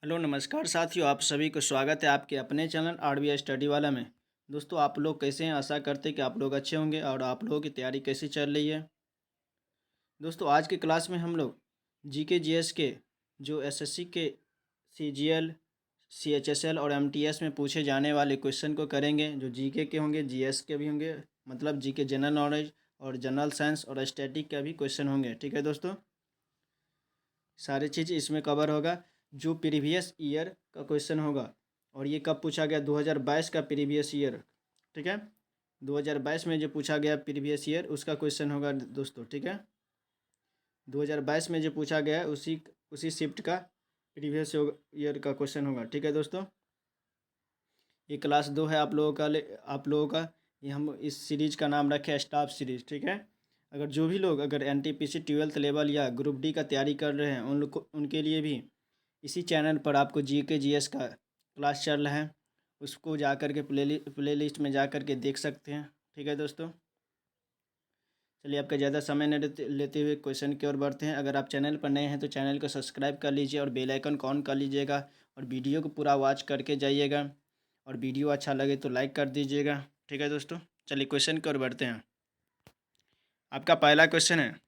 Hello नमस्कार साथियों, आप सभी को स्वागत है आपके अपने चैनल आरबीआई स्टडी वाला में। दोस्तों, आप लोग कैसे हैं? आशा करते हैं कि आप लोग अच्छे होंगे। और आप लोगों की तैयारी कैसी चल रही है? दोस्तों, आज की क्लास में हम लोग जीके जीएस के जो एसएससी के सीजीएल, सीएचएसएल और एमटीएस में पूछे जाने वाले क्वेश्चन को करेंगे। जो जीके के होंगे, जीएस के भी होंगे, मतलब जीके जनरल नॉलेज और जनरल साइंस और स्टैटिक का भी क्वेश्चन होंगे। ठीक है दोस्तों, सारी चीज़ इसमें कवर होगा। जो प्रीवियस ईयर का क्वेश्चन होगा, और ये कब पूछा गया, 2022 का प्रीवियस ईयर। ठीक है, 2022 में जो पूछा गया प्रीवियस ईयर, उसका क्वेश्चन होगा दोस्तों। ठीक है, 2022 में जो पूछा गया है उसी उसी शिफ्ट का प्रीवियस ईयर का क्वेश्चन होगा। ठीक है दोस्तों, ये क्लास 2 है आप लोगों का ये हम इस सीरीज का नाम रखे स्टाफ सीरीज। ठीक है, अगर जो भी लोग अगर एनटीपीसी 12th लेवल या ग्रुप डी का तैयारी कर रहे हैं, उन लोग को उनके लिए भी इसी चैनल पर आपको जीके जीएस का क्लास चल रहा है। उसको जा कर के प्लेलिस्ट में जा कर के देख सकते हैं। ठीक है दोस्तों, चलिए आपका ज़्यादा समय न लेते हुए क्वेश्चन की ओर बढ़ते हैं। अगर आप चैनल पर नए हैं तो चैनल को सब्सक्राइब कर लीजिए और बेल आइकन को ऑन कर लीजिएगा, और वीडियो को पूरा वॉच करके जाइएगा। और वीडियो अच्छा लगे तो लाइक कर दीजिएगा। ठीक है दोस्तों, चलिए क्वेश्चन की ओर बढ़ते हैं। आपका पहला क्वेश्चन है,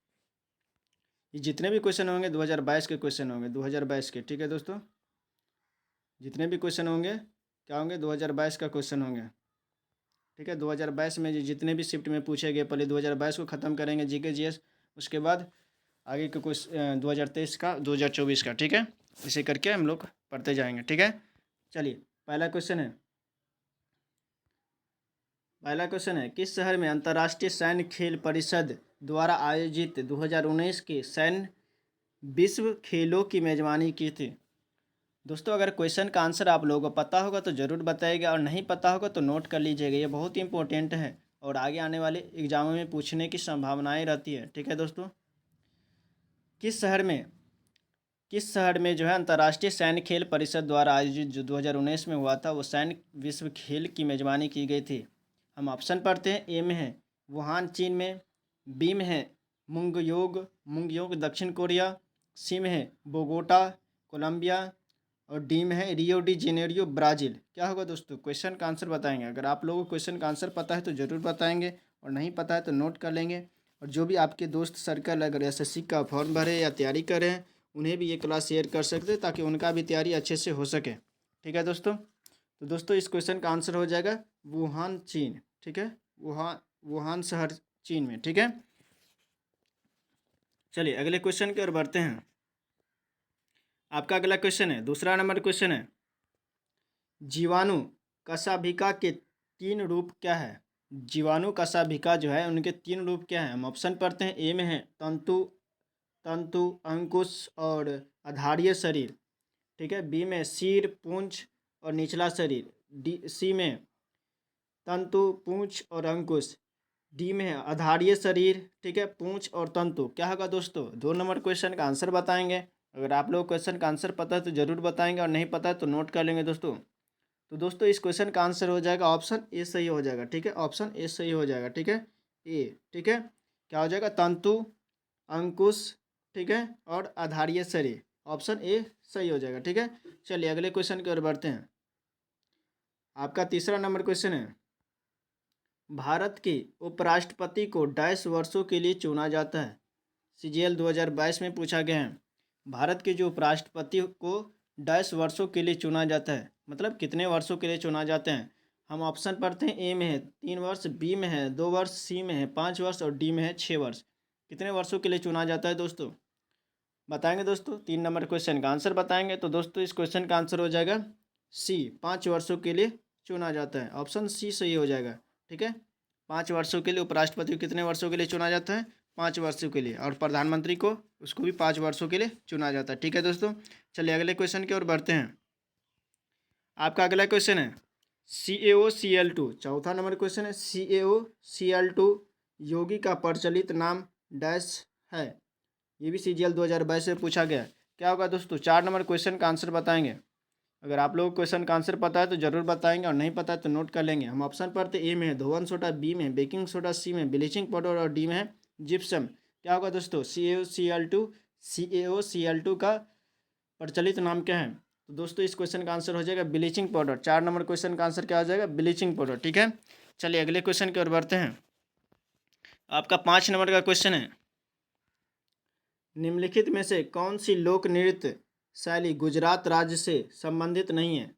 ये जितने भी क्वेश्चन होंगे 2022 के क्वेश्चन होंगे, 2022 के। ठीक है दोस्तों, जितने भी क्वेश्चन होंगे क्या होंगे, 2022 का क्वेश्चन होंगे। ठीक है, 2022 में जितने भी शिफ्ट में पूछे गए, पहले 2022 को ख़त्म करेंगे जीके जीएस, उसके बाद आगे के क्वेश्चन 2023 का, 2024 का। ठीक है, इसे करके हम लोग पढ़ते जाएंगे। ठीक है, चलिए पहला क्वेश्चन है, किस शहर में अंतर्राष्ट्रीय सैन्य खेल परिषद द्वारा आयोजित 2019 के सैन्य विश्व खेलों की मेजबानी की थी? दोस्तों, अगर क्वेश्चन का आंसर आप लोगों को पता होगा तो ज़रूर बताइएगा, और नहीं पता होगा तो नोट कर लीजिएगा। ये बहुत ही इंपॉर्टेंट है और आगे आने वाले एग्जामों में पूछने की संभावनाएं रहती है। ठीक है दोस्तों, किस शहर में जो है अंतर्राष्ट्रीय सैन्य खेल परिषद द्वारा आयोजित जो 2019 में हुआ था, वो सैन्य विश्व खेल की मेजबानी की गई थी? हम ऑप्शन पढ़ते हैं। ए में है वुहान चीन में, बी में है मुंगयोग दक्षिण कोरिया, सी में है बोगोटा कोलंबिया, और डी में है रियो डी जेनेरियो ब्राज़ील। क्या होगा दोस्तों? क्वेश्चन का आंसर बताएंगे। अगर आप लोगों को क्वेश्चन का आंसर पता है तो ज़रूर बताएंगे, और नहीं पता है तो नोट कर लेंगे। और जो भी आपके दोस्त सर्कल अगर एसएससी का फॉर्म भरे या तैयारी करें, उन्हें भी ये क्लास शेयर कर सकते हैं, ताकि उनका भी तैयारी अच्छे से हो सके। ठीक है दोस्तों, तो दोस्तों इस क्वेश्चन का आंसर हो जाएगा वुहान चीन। ठीक है, वुहान शहर चीन में। ठीक है, चलिए अगले क्वेश्चन की ओर बढ़ते हैं। आपका अगला क्वेश्चन है, दूसरा नंबर क्वेश्चन है, जीवाणु कशाभिका के 3 रूप क्या है? जीवाणु कशाभिका जो है उनके 3 रूप क्या हैं? हम ऑप्शन पढ़ते हैं। ए में है तंतु अंकुश और आधारीय शरीर। ठीक है, बी में सिर पूंछ और निचला शरीर, सी में तंतु पूंछ और अंकुश, डी में है आधारीय शरीर। ठीक है, पूंछ और तंतु। क्या होगा दोस्तों? 2 नंबर क्वेश्चन का आंसर बताएंगे। अगर आप लोग क्वेश्चन का आंसर पता है तो जरूर बताएंगे, और नहीं पता है तो नोट कर लेंगे दोस्तों। तो दोस्तों इस क्वेश्चन का आंसर हो जाएगा ऑप्शन ए सही हो जाएगा। ठीक है, ऑप्शन ए सही हो जाएगा। ठीक है, ए। ठीक है, क्या हो जाएगा? तंतु अंकुश, ठीक है, और आधारीय शरीर। ऑप्शन ए सही हो जाएगा। ठीक है, चलिए अगले क्वेश्चन की ओर बढ़ते हैं। आपका तीसरा नंबर क्वेश्चन है, भारत के उपराष्ट्रपति को डैश वर्षों के लिए चुना जाता है? सीजीएल 2022 में पूछा गया है, भारत के जो उपराष्ट्रपति को डैश वर्षों के लिए चुना जाता है, मतलब कितने वर्षों के लिए चुना जाते हैं? हम ऑप्शन पढ़ते हैं। ए में है 3 वर्ष, बी में है 2 वर्ष, सी में है 5 वर्ष, और डी में है 6 वर्ष। कितने वर्षों के लिए चुना जाता है दोस्तों? बताएंगे दोस्तों, 3 नंबर क्वेश्चन का आंसर बताएंगे। तो दोस्तों इस क्वेश्चन का आंसर हो जाएगा सी, 5 वर्षों के लिए चुना जाता है। ऑप्शन सी सही हो जाएगा। ठीक है, 5 वर्षों के लिए उपराष्ट्रपति को कितने वर्षों के लिए चुना जाता है? 5 वर्षों के लिए। और प्रधानमंत्री को, उसको भी 5 वर्षों के लिए चुना जाता है। ठीक है दोस्तों, चलिए अगले क्वेश्चन की ओर बढ़ते हैं। आपका अगला क्वेश्चन है, CaOCl2। चौथा नंबर क्वेश्चन है, CaOCl2 योगी का प्रचलित नाम डैश है? ये भी सीजीएल 2022 से पूछा गया। क्या होगा दोस्तों? 4 नंबर क्वेश्चन का आंसर बताएंगे। अगर आप लोगों को क्वेश्चन का आंसर पता है तो जरूर बताएंगे, और नहीं पता है तो नोट कर लेंगे। हम ऑप्शन पढ़ते ए में है धोवन सोडा, बी में बेकिंग सोडा, सी में ब्लीचिंग पाउडर, और डी में है जिप्सम। क्या होगा दोस्तों? CaOCl2 का प्रचलित नाम क्या है? तो दोस्तों इस क्वेश्चन का आंसर हो जाएगा ब्लीचिंग पाउडर। 4 नंबर क्वेश्चन का आंसर क्या हो जाएगा? Bleaching powder. ठीक है, चलिए अगले क्वेश्चन की ओर बढ़ते हैं। आपका 5 नंबर का क्वेश्चन है, निम्नलिखित में से कौन सी लोक नृत्य शैली गुजरात राज्य से संबंधित नहीं है?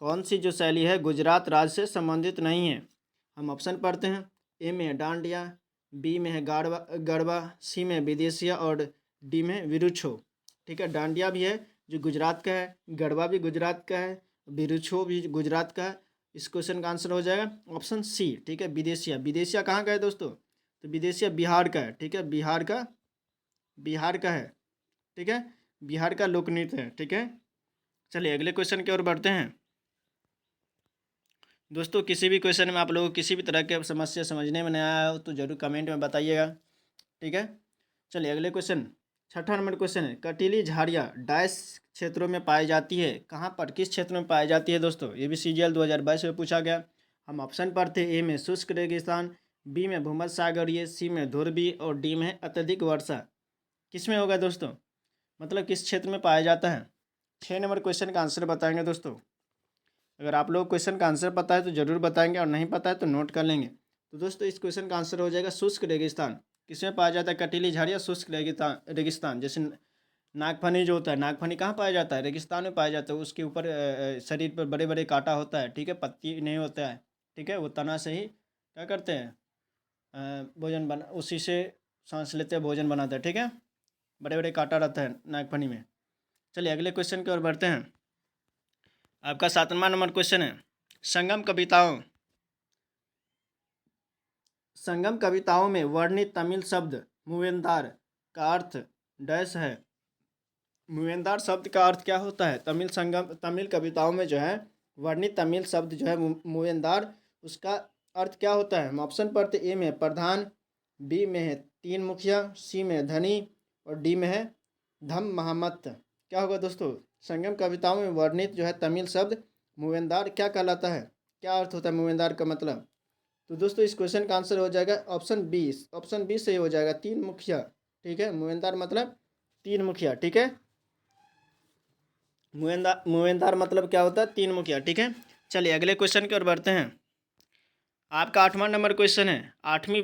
कौन सी जो शैली है गुजरात राज्य से संबंधित नहीं है? हम ऑप्शन पढ़ते हैं। ए में है डांडिया, बी में है गरबा गरबा, सी में विदेशिया और डी में है विरुछो। ठीक है, डांडिया भी है जो गुजरात का है, गरबा भी गुजरात का है, विरुछो भी गुजरात का है। इस क्वेश्चन का आंसर हो जाएगा ऑप्शन सी। ठीक है, विदेशिया। विदेशिया कहाँ का है दोस्तों? तो विदेशिया बिहार का है। ठीक है, बिहार का है। ठीक है, बिहार का लोक नृत्य है। ठीक है, चलिए अगले क्वेश्चन की ओर बढ़ते हैं। दोस्तों किसी भी क्वेश्चन में आप लोगों को किसी भी तरह की समस्या समझने में नहीं आया हो तो जरूर कमेंट में बताइएगा। ठीक है, चलिए अगले क्वेश्चन, 6ठा नंबर क्वेश्चन है, कटीली झाड़ियाँ डैश क्षेत्रों में पाई जाती है? कहाँ पर, किस क्षेत्र में पाई जाती है दोस्तों? ये भी CGL 2022 में पूछा गया। हम ऑप्शन पढ़ते हैं। ए में शुष्क रेगिस्तान, बी में भूमध्य सागरीय, सी में ध्रुवीय और डी में अत्यधिक वर्षा। किस में होगा दोस्तों? मतलब किस क्षेत्र में पाया जाता है? 6 नंबर क्वेश्चन का आंसर बताएंगे दोस्तों। अगर आप लोग क्वेश्चन का आंसर पता है तो जरूर बताएंगे और नहीं पता है तो नोट कर लेंगे। तो दोस्तों इस क्वेश्चन का आंसर हो जाएगा शुष्क रेगिस्तान। किसमें पाया जाता है? कटीली झाड़ियाँ शुष्क रेगिस्तान। जैसे नागफनी जो होता है, नागफनी कहाँ पाया जाता है? रेगिस्तान में पाया जाता है। उसके ऊपर शरीर पर बड़े बड़े कांटा होता है। ठीक है, पत्ती नहीं होता है। ठीक है, वो तना से ही क्या करते हैं, भोजन बना, उसी से सांस लेते हैं, भोजन बनाते हैं। ठीक है, बड़े बड़े कांटा रहता है नागफनी में। चलिए अगले क्वेश्चन की ओर बढ़ते हैं। आपका 7वां नंबर क्वेश्चन है, संगम कविताओं में वर्णित तमिल शब्द मूवेंदार का अर्थ डैश है? मूवेंदार शब्द का अर्थ क्या होता है? तमिल कविताओं में जो है वर्णित तमिल शब्द जो है मूवेंदार, उसका अर्थ क्या होता है? हम ऑप्शन पढ़ते। ए में प्रधान, बी में है तीन मुखिया, सी में धनी और डी में है धम महामत। क्या होगा दोस्तों? संगम कविताओं में वर्णित जो है तमिल शब्द मूवेंदार क्या कहलाता है? क्या अर्थ होता है मूवेंदार का मतलब? तो दोस्तों इस क्वेश्चन का आंसर हो जाएगा ऑप्शन बी। ऑप्शन बी सही हो जाएगा, तीन मुखिया। ठीक है, मूवेंदार मतलब तीन मुखिया। ठीक है, मूवेंदार मतलब क्या होता है? तीन मुखिया। ठीक है, चलिए अगले क्वेश्चन की ओर बढ़ते हैं। आपका 8वां नंबर क्वेश्चन है, आठवीं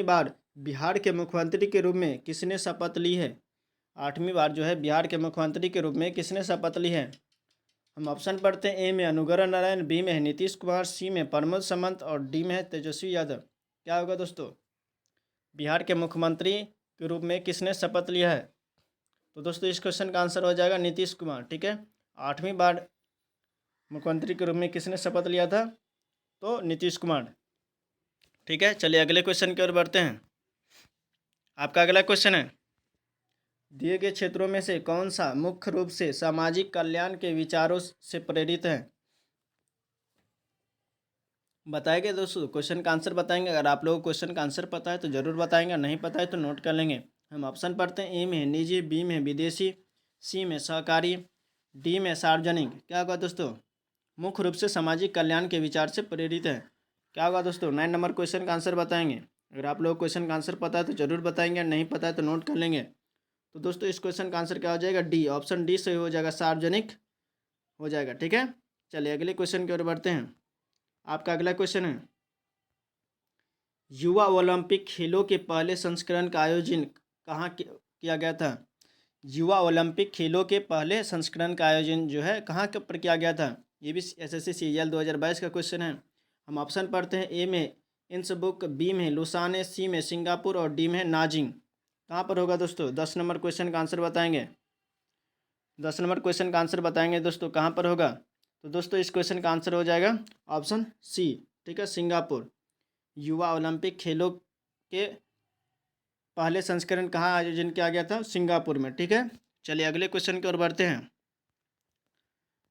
बार बिहार के मुख्यमंत्री के रूप में किसने शपथ ली है? 8वीं बार जो है बिहार के मुख्यमंत्री के रूप में किसने शपथ ली है? हम ऑप्शन पढ़ते हैं। ए में अनुग्रह नारायण, बी में है नीतीश कुमार, सी में प्रमोद सावंत और डी में है तेजस्वी यादव। क्या होगा दोस्तों? बिहार के मुख्यमंत्री के रूप में किसने शपथ लिया है? तो दोस्तों इस क्वेश्चन का आंसर हो जाएगा नीतीश कुमार। ठीक है, 8वीं बार मुख्यमंत्री के रूप में किसने शपथ लिया था? तो नीतीश कुमार। ठीक है, चलिए अगले क्वेश्चन की ओर बढ़ते हैं। आपका अगला क्वेश्चन है, दिए गए क्षेत्रों में से कौन सा मुख्य रूप से सामाजिक कल्याण के विचारों से प्रेरित है? बताएंगे दोस्तों, क्वेश्चन का आंसर बताएंगे। अगर आप लोगों को क्वेश्चन का आंसर पता है तो जरूर बताएंगे, नहीं पता है तो नोट कर लेंगे। हम ऑप्शन पढ़ते हैं। ए में निजी, बी में विदेशी, सी में सहकारी, डी में सार्वजनिक। क्या होगा दोस्तों? मुख्य रूप से सामाजिक कल्याण के विचार से प्रेरित है। क्या होगा दोस्तों? 9 नंबर क्वेश्चन का आंसर बताएंगे। अगर आप लोग क्वेश्चन का आंसर पता है तो जरूर बताएंगे, नहीं पता है तो नोट कर लेंगे। तो दोस्तों इस क्वेश्चन का आंसर क्या हो जाएगा? डी। ऑप्शन डी सही हो जाएगा, सार्वजनिक हो जाएगा। ठीक है, चलिए अगले क्वेश्चन की ओर बढ़ते हैं। आपका अगला क्वेश्चन है, युवा ओलंपिक खेलों के पहले संस्करण का आयोजन कहाँ किया गया था? युवा ओलंपिक खेलों के पहले संस्करण का आयोजन जो है कहाँ के पर किया गया था? ये भी SSC CGL 2022 का क्वेश्चन है। हम ऑप्शन पढ़ते हैं। ए में इंसबुक, बी में लुसाने, सी में सिंगापुर और डी में नाजिंग। कहाँ पर होगा दोस्तों? 10 नंबर क्वेश्चन का आंसर बताएंगे। 10 नंबर क्वेश्चन का आंसर बताएंगे दोस्तों, कहाँ पर होगा? तो दोस्तों इस क्वेश्चन का आंसर हो जाएगा ऑप्शन सी। ठीक है, सिंगापुर। युवा ओलंपिक खेलों के पहले संस्करण कहाँ आयोजन किया गया था? सिंगापुर में। ठीक है, चलिए अगले क्वेश्चन की ओर बढ़ते हैं।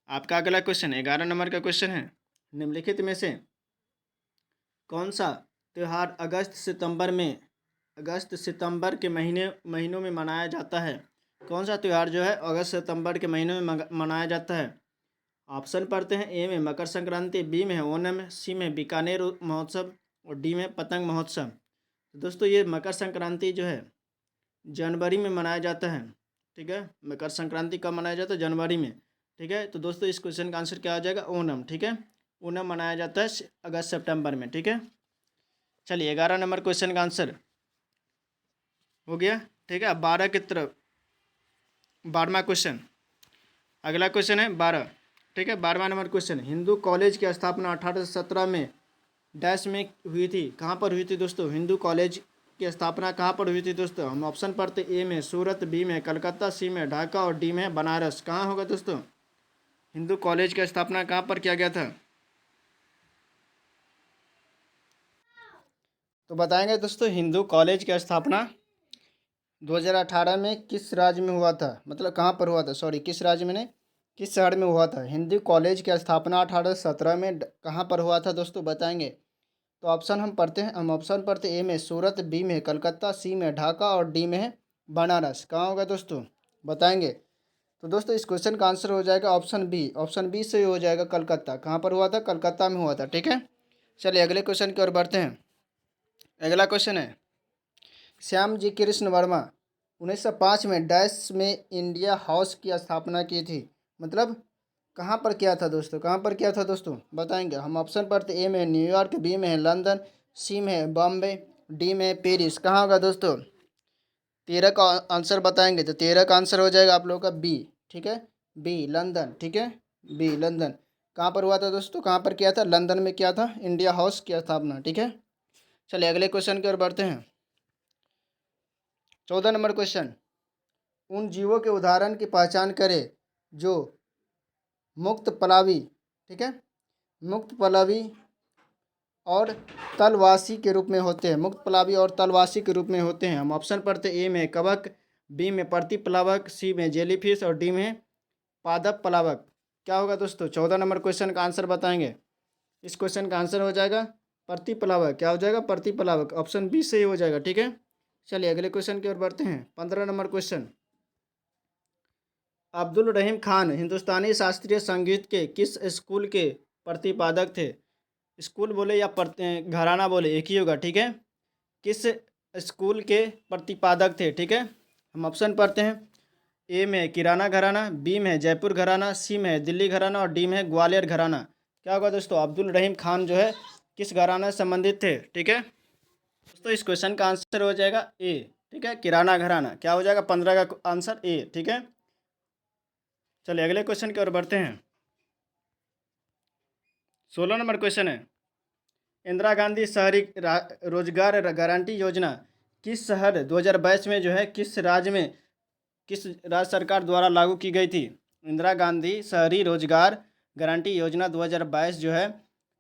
आपका अगला क्वेश्चन 11 नंबर का क्वेश्चन है, निम्नलिखित में से कौन सा त्यौहार अगस्त सितंबर के महीनों में मनाया जाता है? कौन सा त्यौहार जो है अगस्त सितंबर के महीनों में मनाया जाता है? ऑप्शन पढ़ते हैं। ए में मकर संक्रांति, बी में है ओणम, सी में बीकानेर महोत्सव और डी में पतंग महोत्सव। तो दोस्तों ये मकर संक्रांति जो है जनवरी में मनाया जाता है। ठीक है। मकर संक्रांति कब मनाया जाता है? जनवरी में, ठीक है। तो दोस्तों इस क्वेश्चन का आंसर क्या आ जाएगा? ओणम, ठीक है। ओणम मनाया जाता है अगस्त सितंबर में, ठीक है। चलिए 11 नंबर क्वेश्चन का आंसर हो गया, ठीक है। अब 12 की तरफ, 12वां क्वेश्चन, अगला क्वेश्चन है 12, ठीक है। 12वां नंबर क्वेश्चन, हिंदू कॉलेज की स्थापना 1817 में डैश में हुई थी। कहाँ पर हुई थी दोस्तों? हिंदू कॉलेज की स्थापना कहाँ पर हुई थी दोस्तों? हम ऑप्शन पढ़ते ए में सूरत, बी में कलकत्ता, सी में ढाका और डी में बनारस। कहाँ होगा दोस्तों? हिंदू कॉलेज की स्थापना कहाँ पर किया गया था? तो बताएंगे दोस्तों, हिंदू कॉलेज की स्थापना 2018 में किस राज्य में हुआ था? मतलब कहाँ पर हुआ था, सॉरी, किस राज्य में नहीं, किस शहर में हुआ था? हिंदू कॉलेज की स्थापना 1817 में कहाँ पर हुआ था दोस्तों? बताएंगे। तो ऑप्शन हम ऑप्शन पढ़ते ए में सूरत, बी में कलकत्ता, सी में ढाका और डी में है बनारस। कहाँ होगा दोस्तों? बताएंगे। तो दोस्तों इस क्वेश्चन का आंसर हो जाएगा ऑप्शन बी। ऑप्शन बी से हो जाएगा कलकत्ता। कहाँ पर हुआ था? कलकत्ता में हुआ था, ठीक है। चलिए अगले क्वेश्चन की ओर बढ़ते हैं। अगला क्वेश्चन है, श्याम जी कृष्ण वर्मा 1905 में डैश में इंडिया हाउस की स्थापना की थी। मतलब कहाँ पर किया था दोस्तों? कहाँ पर किया था दोस्तों? बताएंगे। हम ऑप्शन पढ़ते ए में न्यूयॉर्क, बी में है लंदन, सी में है बॉम्बे, डी में है पेरिस। कहाँ होगा दोस्तों? 13 का आंसर बताएंगे तो 13 का आंसर हो जाएगा आप लोगों का बी, ठीक है। बी लंदन, ठीक है। B London. कहाँ पर हुआ था दोस्तों? कहाँ पर किया था? लंदन में किया था इंडिया हाउस की स्थापना, ठीक है। चलिए अगले क्वेश्चन की ओर बढ़ते हैं। 14 नंबर क्वेश्चन, उन जीवों के उदाहरण की पहचान करें जो मुक्त पलावी, ठीक है, मुक्त पलावी और तलवासी के रूप में होते हैं। मुक्त पलावी और तलवासी के रूप में होते हैं। हम ऑप्शन पढ़ते ए में कवक, बी में प्रतिप्लावक, सी में जेलीफिश और डी में पादप प्लावक। क्या होगा दोस्तों? 14 नंबर क्वेश्चन का आंसर बताएंगे। इस क्वेश्चन का आंसर हो जाएगा प्रतिप्लावक। क्या हो जाएगा? प्रतिप्लावक। ऑप्शन बी से ही हो जाएगा, ठीक है। चलिए अगले क्वेश्चन की ओर बढ़ते हैं। 15 नंबर क्वेश्चन, अब्दुल रहीम खान हिंदुस्तानी शास्त्रीय संगीत के किस स्कूल के प्रतिपादक थे? स्कूल बोले या घराना बोले, एक ही होगा, ठीक है। किस स्कूल के प्रतिपादक थे, ठीक है। हम ऑप्शन पढ़ते हैं। ए में है किराना घराना, बी में है जयपुर घराना, सी में है दिल्ली घराना और डी में है ग्वालियर घराना। क्या होगा दोस्तों? अब्दुल रहीम खान जो है किस घराना से संबंधित थे, ठीक है। दोस्तों इस क्वेश्चन का आंसर हो जाएगा ए, ठीक है, किराना घराना। क्या हो जाएगा? 15 का आंसर ए, ठीक है। चलिए अगले क्वेश्चन की ओर बढ़ते हैं। 16 नंबर क्वेश्चन है, इंदिरा गांधी शहरी रोजगार गारंटी योजना किस शहर 2022 में जो है किस राज्य में, किस राज्य सरकार द्वारा लागू की गई थी? इंदिरा गांधी शहरी रोजगार गारंटी योजना 2022 जो है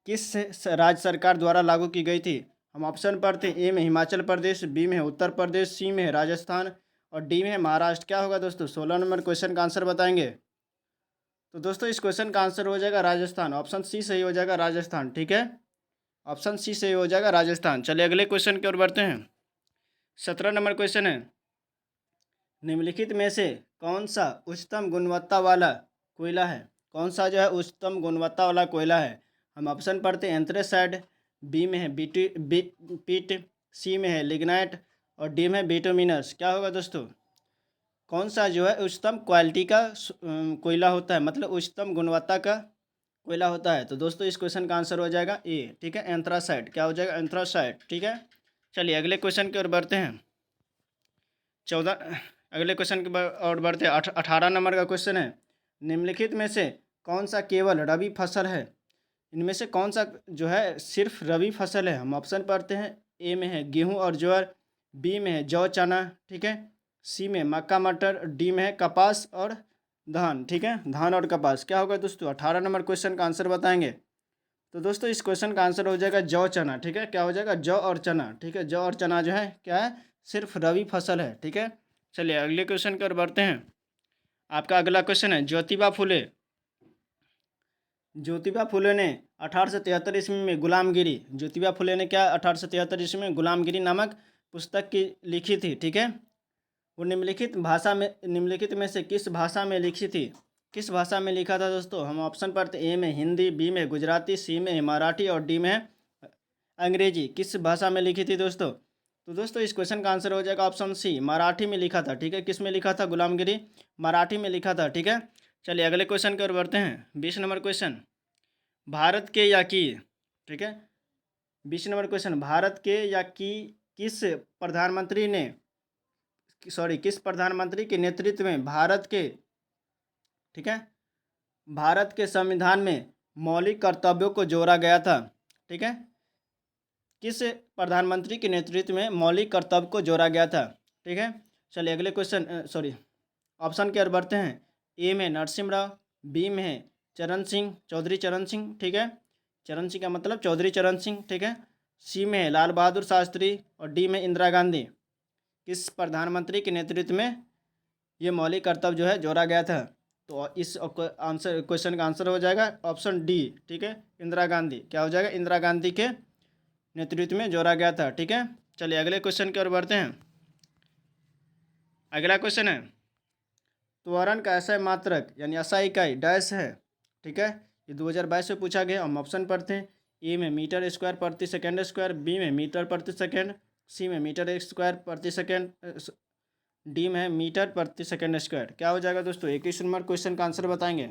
किस राज्य सरकार द्वारा लागू की गई थी? हम ऑप्शन पढ़ते हैं। ए में हिमाचल प्रदेश, बी में है उत्तर प्रदेश, सी में है राजस्थान और डी में है महाराष्ट्र। क्या होगा दोस्तों? 16 नंबर क्वेश्चन का आंसर बताएंगे। तो दोस्तों इस क्वेश्चन का आंसर हो जाएगा राजस्थान। ऑप्शन सी सही हो जाएगा, राजस्थान, ठीक है। ऑप्शन सी सही हो जाएगा, राजस्थान। चलिए अगले क्वेश्चन की ओर बढ़ते हैं। 17 नंबर क्वेश्चन है, निम्नलिखित में से कौन सा उच्चतम गुणवत्ता वाला कोयला है? कौन सा जो है उच्चतम गुणवत्ता वाला कोयला है? हम ऑप्शन पढ़ते हैं एंथ्रेसाइड, बी में है पीट, सी में है लिग्नाइट और डी में है बिटुमिनस। क्या होगा दोस्तों? कौन सा जो है उच्चतम क्वालिटी का कोयला होता है, मतलब उच्चतम गुणवत्ता का कोयला होता है? तो दोस्तों इस क्वेश्चन का आंसर हो जाएगा ए, ठीक है, एंथ्रासाइड। क्या हो जाएगा? एंथ्रासाइड, ठीक है। चलिए अगले क्वेश्चन की ओर बढ़ते हैं। 14 अगले क्वेश्चन की और बढ़ते हैं। 18 नंबर का क्वेश्चन है, निम्नलिखित में से कौन सा केवल रबी फसल है? इनमें से कौन सा जो है सिर्फ रबी फसल है? हम ऑप्शन पढ़ते हैं। ए में है गेहूं और ज्वार, बी में है जौ चना, ठीक है, सी में मक्का मटर, डी में है कपास और धान, ठीक है, धान और कपास। क्या होगा दोस्तों? 18 नंबर क्वेश्चन का आंसर बताएंगे। तो दोस्तों इस क्वेश्चन का आंसर हो जाएगा जौ चना, ठीक है। क्या हो जाएगा? जौ और चना, ठीक है। जौ और चना जो है क्या है? सिर्फ रबी फसल है, ठीक है। चलिए अगले क्वेश्चन की ओर बढ़ते हैं। आपका अगला क्वेश्चन है, ज्योतिबा फुले ने 1873 ईस्वी में गुलामगिरी, ज्योतिबा फुले ने क्या 1873 ईस्वी में गुलामगिरी नामक पुस्तक की लिखी थी, ठीक है। वो निम्नलिखित में से किस भाषा में लिखी थी? किस भाषा में लिखा था दोस्तों? हम ऑप्शन पढ़ते ए में हिंदी, बी में गुजराती, सी में मराठी और डी में अंग्रेजी। किस भाषा में लिखी थी दोस्तों? तो दोस्तों इस क्वेश्चन का आंसर हो जाएगा ऑप्शन सी, मराठी में लिखा था। ठीक है, किस में लिखा था? गुलामगिरी मराठी में लिखा था। ठीक है, चलिए अगले क्वेश्चन की ओर बढ़ते हैं। 20 नंबर क्वेश्चन, भारत के या की, ठीक है, 20 नंबर क्वेश्चन, भारत के या की किस प्रधानमंत्री ने, किस प्रधानमंत्री के नेतृत्व में भारत के, ठीक है, भारत के संविधान में मौलिक कर्तव्यों को जोड़ा गया था? ठीक है, किस प्रधानमंत्री के नेतृत्व में मौलिक कर्तव्य को जोड़ा गया था? ठीक है, चलिए अगले क्वेश्चन ऑप्शन की ओर बढ़ते हैं। ए में नरसिम्हा राव, बी में है चरण सिंह, चौधरी चरण सिंह, ठीक है, चरण सिंह का मतलब चौधरी चरण सिंह, ठीक है, सी में है लाल बहादुर शास्त्री और डी में इंदिरा गांधी। किस प्रधानमंत्री के नेतृत्व में ये मौलिक कर्तव्य जो है जोड़ा गया था? तो इस आंसर क्वेश्चन का आंसर हो जाएगा ऑप्शन डी। ठीक है, इंदिरा गांधी। क्या हो जाएगा? इंदिरा गांधी के नेतृत्व में जोड़ा गया था। ठीक है, चलिए अगले क्वेश्चन की ओर बढ़ते हैं। अगला क्वेश्चन है, त्वरण का ऐसा मात्रक यानी ऐसा इकाई डैश है। ठीक है, ये 2022 में पूछा गया। हम ऑप्शन पढ़ते हैं। ए में मीटर स्क्वायर प्रति सेकेंड स्क्वायर, बी में मीटर प्रति सेकेंड, सी में मीटर स्क्वायर प्रति सेकेंड, डी में है मीटर प्रति सेकेंड स्क्वायर। क्या हो जाएगा दोस्तों? 21 नंबर क्वेश्चन का आंसर बताएंगे।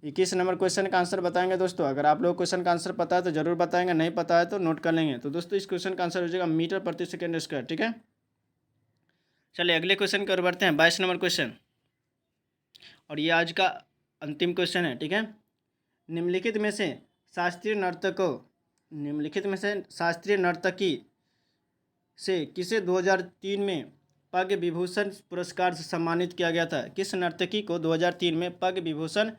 21 नंबर क्वेश्चन का आंसर बताएंगे दोस्तों। अगर आप लोग क्वेश्चन का आंसर पता है तो जरूर बताएंगे, नहीं पता है तो नोट कर लेंगे। तो दोस्तों इस क्वेश्चन का आंसर हो जाएगा मीटर प्रति सेकेंड स्क्वायर। ठीक है, चलिए अगले क्वेश्चन की ओर बढ़ते हैं। 22 नंबर क्वेश्चन, और ये आज का अंतिम क्वेश्चन है। ठीक है, निम्नलिखित में से शास्त्रीय नर्तकी से किसे 2003 में पद्म विभूषण पुरस्कार से सम्मानित किया गया था? किस नर्तकी को 2003 में पद्म विभूषण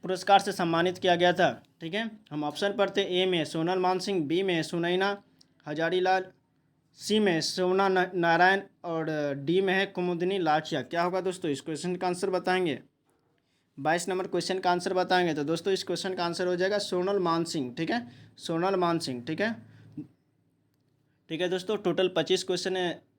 पुरस्कार से सम्मानित किया गया था? ठीक है, हम ऑप्शन पढ़ते हैं। ए में सोनल मानसिंह, बी में सुनैना हजारीलाल, सी में सोना नारायण और डी में है कुमुदिनी लाठिया। क्या होगा दोस्तों? इस क्वेश्चन का आंसर बताएंगे। 22 नंबर क्वेश्चन का आंसर बताएंगे। तो दोस्तों इस क्वेश्चन का आंसर हो जाएगा सोनल मानसिंह। ठीक है, सोनल मानसिंह। ठीक है, ठीक है दोस्तों, टोटल 25 क्वेश्चन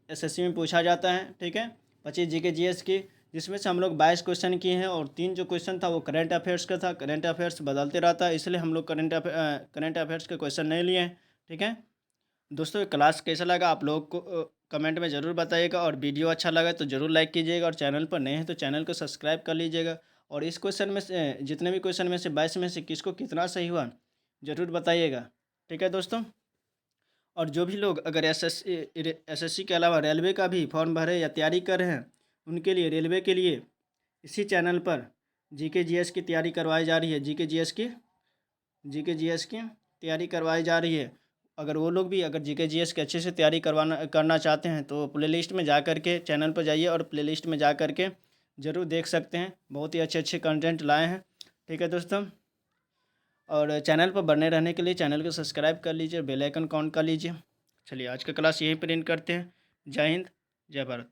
एसएससी में पूछा जाता है। ठीक है, 25 जीके जीएस की, जिसमें से हम लोग 22 क्वेश्चन किए हैं और 3 जो क्वेश्चन था वो करंट अफेयर्स का था। करंट अफेयर्स बदलते रहता है, इसलिए हम लोग करंट अफेयर्स के क्वेश्चन नहीं लिए हैं। ठीक है दोस्तों, क्लास कैसा लगा आप लोग को कमेंट में ज़रूर बताइएगा, और वीडियो अच्छा लगा तो ज़रूर लाइक कीजिएगा, और चैनल पर नए हैं तो चैनल को सब्सक्राइब कर लीजिएगा। और इस क्वेश्चन में से जितने भी क्वेश्चन में से 22 में से किसको कितना सही हुआ ज़रूर बताइएगा। ठीक है दोस्तों, और जो भी लोग अगर एसएससी के अलावा रेलवे का भी फॉर्म भरे या तैयारी कर रहे हैं, उनके लिए रेलवे के लिए इसी चैनल पर जीके जीएस की तैयारी करवाई जा रही है। जीके जीएस की तैयारी करवाई जा रही है। अगर वो लोग भी अगर जीके जीएस की अच्छे से तैयारी करना चाहते हैं तो प्लेलिस्ट में जा कर के चैनल पर जाइए, और प्लेलिस्ट में जा कर के ज़रूर देख सकते हैं। बहुत ही अच्छे अच्छे कंटेंट लाए हैं। ठीक है दोस्तों, और चैनल पर बने रहने के लिए चैनल को सब्सक्राइब कर लीजिए, बेल आइकन ऑन कर लीजिए। चलिए आज का क्लास यहीं पर एंड करते हैं। जय हिंद, जय भारत।